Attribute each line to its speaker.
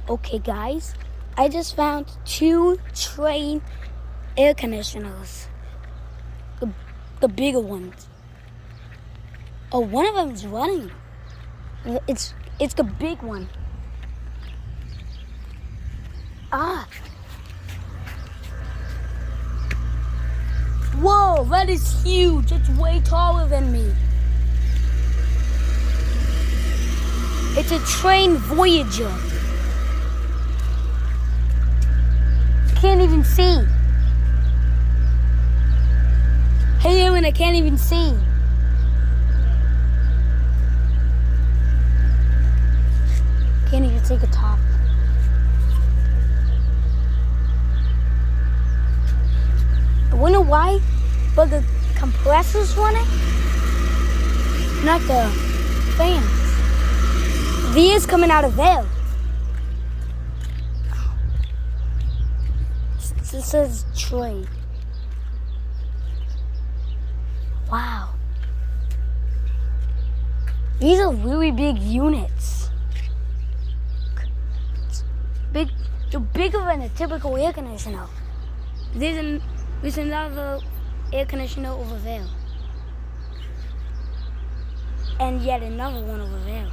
Speaker 1: Okay, guys, I just found two Trane air conditioners, the bigger ones. Oh, one of them is running. It's the big one. Ah. Whoa, that is huge. It's way taller than me. It's a Trane Voyager. Can't even see. Hey, Aaron, I can't even see. Can't even take a top. I wonder why, but the compressor's running, not the fans. The air's coming out of there. It says Trane. Wow. These are really big units. Big, they're bigger than a typical air conditioner. There's another air conditioner over there. And yet another one over there.